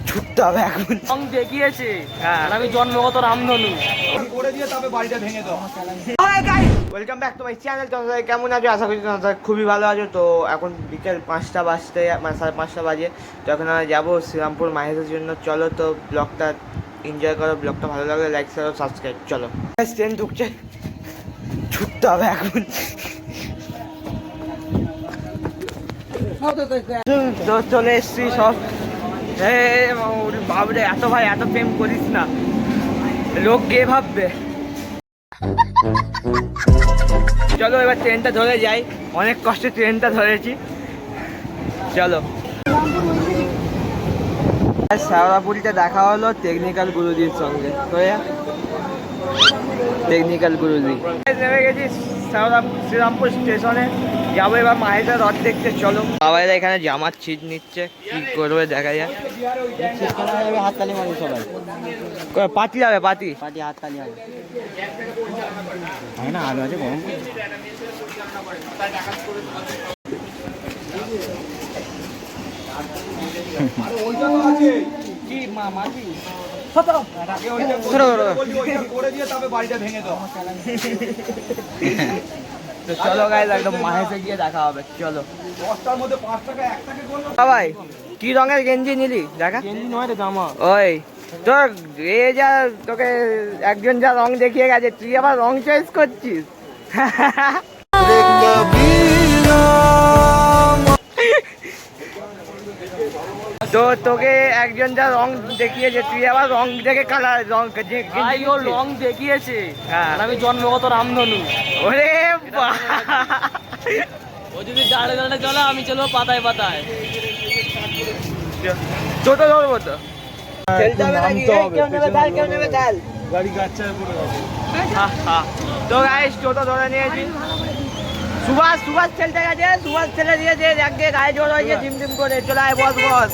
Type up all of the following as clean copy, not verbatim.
ছুটতে হবে এখন। রং দেখিয়েছে আর আমি জন্মগত রামধনু করে দিয়ে তবে বাড়িটা ভেঙে দাও। Welcome back to my channel. তোমরা কেমন আছো? আশা করি তোমরা খুবই ভালো আছো। তো এখন বিকেল 5টা বাজতে, মানে 5:30 বাজে। তো এখন আমরা যাবো শ্রীরামপুর মাহেশের জন্য। চলো তো ব্লগটা এনজয় করো। ব্লগটা ভালো লাগলে লাইক করো, সাবস্ক্রাইব। চলো, ট্রেন ঢুকছে, ছুটতে হবে এখন। তো চলে এসছি সব। বাবরে, এত ভাই এত প্রেম করিস না, লোক কে ভাববে। চলো এবার ট্রেনটা ধরে যাই। অনেক কষ্টে ট্রেনটা ধরেছি। চলো, শ্যাওড়াপুরিতে দেখা হলো টেকনিক্যাল গুরুজির সঙ্গে। টেকনিক্যাল গুরুজি নেমে গেছি শ্রীরামপুর স্টেশনে। যাবো এবার মাহেশের রথ দেখতে। চলো, বাবাইরা এখানে জামার ছিট নিচ্ছে, কি করবে দেখা যায়। হাততালি মারি সবাই, পাতি যাবে, পাতি হাততালি হবে না। আরো আছে গরম কি মা মাটি। চলো গাইস, একদম মাহেশে গিয়ে দেখা হবে। চলো, 10টার মধ্যে 5 টাকা 1 টাকা করলো। ভাই কি রঙের গেঞ্জি নিলি? দেখা গেঞ্জি নয় রে, জামা। ওই তোর এ যা, তোকে একজন যা রং দেখিয়ে গেছে, তুই আবার রং চয়েস করছিস। তো তোকে একজন যা রং দেখিয়েছে, তুই আবার রং দেখে কালার রং রং দেখিয়েছে হ্যাঁ, আর আমি জন্মগত রামধনু। ওরে ও যদি দাঁড়ে দাঁড়ে চলে, আমি চলবো পাতায় পাতায়। ছোট ধরবো তো, খেলতে হবে নাকি? কেউ নেবে ডাল, কেউ নেবে ডাল। গাড়ি গাচ্ছায় পড়ে গেছে। তো গাইস, টোটো ধরে নিয়েছি। সুভাষ খেলতে গেছে, সুভাষ ছেলে দিয়েছে, একদিকে গায়ে জোর হয়েছে ঝিমঝিম করে। চলে আয়, বস বস।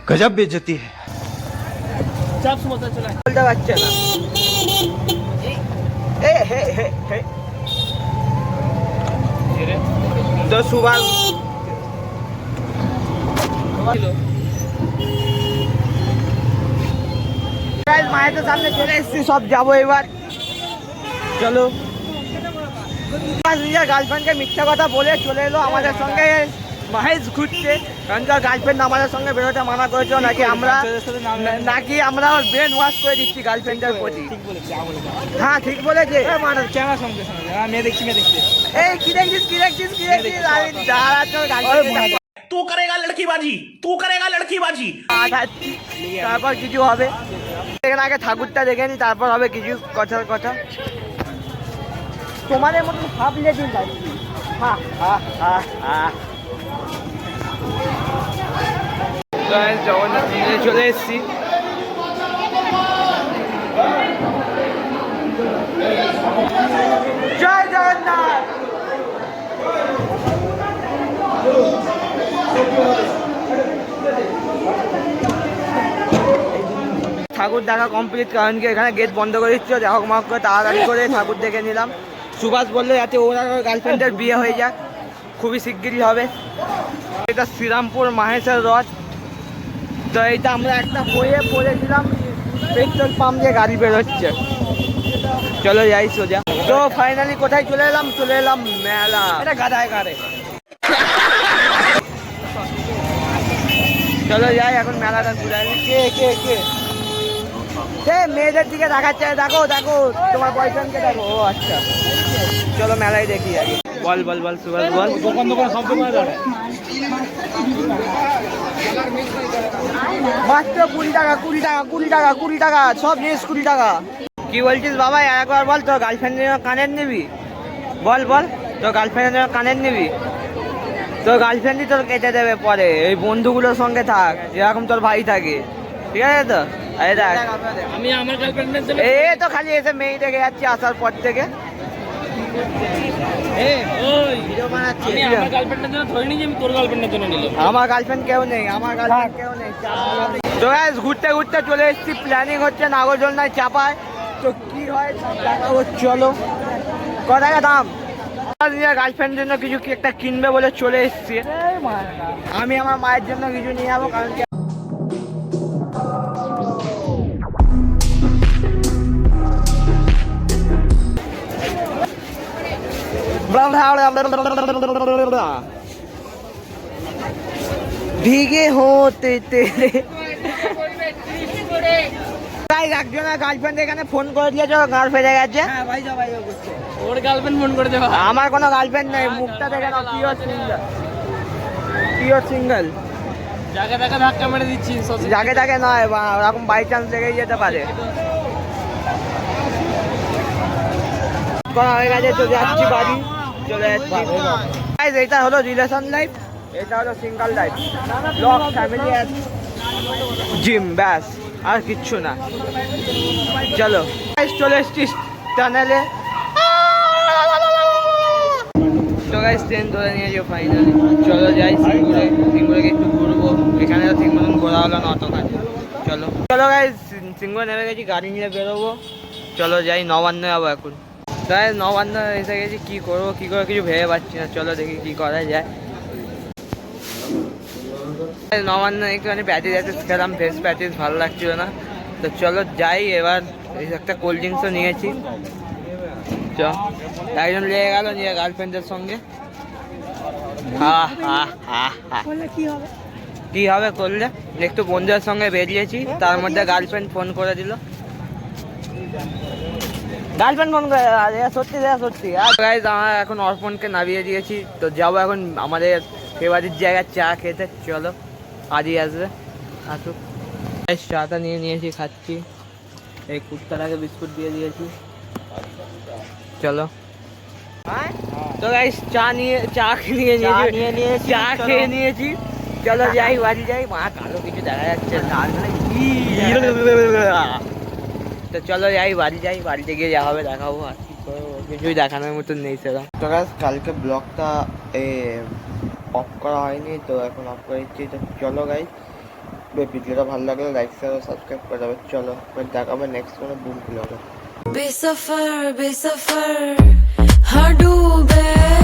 গজব বেজতি চাপ সমস্যা চলে বলতে পারছে না। তো সুভাষ মায়ের সামনে চলে এসেছি, সব যাবো এবার। চলো, নিজের গার্লফ্রেন্ডকে মিথ্যা কথা বলে চলে এলো আমাদের সঙ্গে মাহেশ ঘুরতে। কারণ তার গার্লফ্রেন্ড আমাদের সঙ্গে বেরোতে মানা করেছিল, নাকি আমরা ব্রেন ওয়াশ করে দিচ্ছি গার্লফ্রেন্ডের প্রতি। হ্যাঁ ঠিক বলেছে। ক্যামেরা সঙ্গে মেয়ে দেখছি এই কি দেখছিস? तू करेगा लड़कीबाजी, तू करेगा लड़कीबाजी। তারপর কিছু হবে, এখানে আগে ঠাকুরটা দেখে নি, তারপর হবে কিছু কথার কথা। তোমাদের মতন ভাবলে দিন যাচ্ছি। জগন্নাথ মন্দিরে চলে এসেছি। জয় জগন্নাথ। ঠাকুর দেখা কমপ্লিট, কারণ কি এখানে গেট বন্ধ করে দিচ্ছিল। যাই হোক, মাক করে তাড়াতাড়ি করে ঠাকুর দেখে নিলাম। সুভাষ বললো যাতে ওরা গার্লফ্রেন্ডের বিয়ে হয়ে যাক, খুবই শিগগিরই হবে। এটা শ্রীরামপুর মাহেশের রথ। তো এইটা আমরা একটা বইয়ে পড়েছিলাম, পেট্রোল পাম্প দিয়ে গাড়ি বেরোচ্ছে। চলো যাই সোজা। তো ফাইনালি কোথায় চলে এলাম? মেলা। এটা গাধায় গাড়ে। চলো যাই এখন মেলাটা ঘুরে আসি। কে মেয়েদের দিকে দেখাচ্ছে? দেখো তোমার বয়ফ্রেন্ডকে দেখো। ও আচ্ছা, চলো মেলায় দেখি আগে। বল সুভাষ বল। দোকান সব দোকানে দাঁড়ায়। মাত্র 20 টাকা সব জিনিস 20 টাকা। কি বলছিস বাবা? একবার বল, তোর গার্লফ্রেন্ডের কানের নিবি? বল তোর গার্লফ্রেন্ডের কানের নিবি? তোর গার্লফ্রেন্ডই তোর কেটে দেবে পরে। এই বন্ধুগুলোর সঙ্গে থাক, যেরকম তোর ভাই থাকে, ঠিক আছে তো? আরে দেখ, আমি আমার গার্লফ্রেন্ডের জন্য তো খালি এসে মেয়ে দেখে যাচ্ছি আসার পর থেকে। আমি আমার গার্লফ্রেন্ডের জন্য ধরিনি যে আমি তোর গার্লফ্রেন্ডের জন্য নিলাম। আমার গার্লফ্রেন্ড কেউ নেই। তো গাইস, ঘুরতে চলে এসেছি। প্ল্যানিং হচ্ছে নাগরজোলনায় চাপায়। তো কি হয় দেখাবো। চলো, ক টাকা দাম? গার্লফ্রেন্ডের জন্য কিছু কি একটা কিনবে বলে চলে এসেছি। আমি আমার মায়ের জন্য কিছু নিয়ে যাবো, কারণ কি ভিগে হতে তেরে তাই একজনের গার্লফ্রেন্ড এখানে ফোন করে দিয়েছে, গার্লফ্রেন্ড হয়ে গেছে। ওর গার্লফ্রেন্ড ফোন করে দেওয়া। আমার কোনো গার্লফ্রেন্ড নেই, মুখটা দেখে না, পিওর সিঙ্গেল, পিওর সিঙ্গেল। যাকে তাকে ধাক্কা মেরে দিচ্ছি। যাকে তাকে নয়, ওরকম বাই চান্স লেগেই যেতে পারে। করা হয়ে গেছে, তো যাচ্ছি বাড়ি, চলে যাচ্ছি। Guys, এটা হলো রিলেশন লাইফ, এটা হলো single life. Blog, family, gym, ব্যাস আর কিচ্ছু না। চলো Guys, চলে এসছি টানেলে। তো গাইস ট্রেন ধরে নিয়েছি ফাইনালি, চলো যাই সিঙ্গুরে। সিঙ্গুরে একটু ঘুরবো, এখানে তো ঠিক মতন ঘোরা হলো না অতখানি। চলো চলো গাইস, সিঙ্গুরে নেমে গেছি, গাড়ি নিয়ে বেরোবো। চলো যাই, নবান্ন যাবো এখন। তাই নবান্ন এসে গেছি, কী করবো কী করে কিছু ভেবে পাচ্ছি না। চলো দেখি কী করা যায়। নবান্ন একটুখানি প্যাটিস ট্যাটিস খেলাম, ভেজ প্যাটিস ভালো লাগছিল না। তো চলো যাই এবার। এই একটা কোল্ড ড্রিঙ্কসও নিয়েছি। চ একজন লেগে গেল নিয়ে গার্লফ্রেন্ডের সঙ্গে। কি হবে করলে? একটু বন্ধুদের সঙ্গে বেরিয়েছি, তার মধ্যে গার্লফ্রেন্ড ফোন করে দিল। গার্লফ্রেন্ড ফোন করে, সত্যি সত্যি। আর গাইজ আমার এখন অর্পণকে নামিয়ে দিয়েছি, তো যাবো এখন আমাদের ফেভারিট জায়গায় চা খেতে। চলো আদি আসবে, আসুক। চাটা নিয়ে নিয়েছি, খাচ্ছি। এই কুত্তাটাকে বিস্কুট দিয়ে দিয়েছি। চলো তো গাইস চা খেয়ে নিয়েছি। চলো যাই, বাড়ি যাই। মা কালো কিছু দেখা যাচ্ছে না, তো চলো যাই, বাড়ি যাই। বাড়িতে গিয়ে যা হবে দেখাবো, আর কি করবো, কিছুই দেখানোর মতন নেই সেরকম। তো গাইস কালকে ব্লগটা অফ করা হয়নি, তো এখন অফ করে দিচ্ছি। তো চলো গাইস, ভিডিওটা ভালো লাগলে লাইক শেয়ার সাবস্ক্রাইব করে যাবে। চলো দেখাবে নেক্সট কোনো বুম ব্লগে। बेसफर बेसफर हाँ डूबे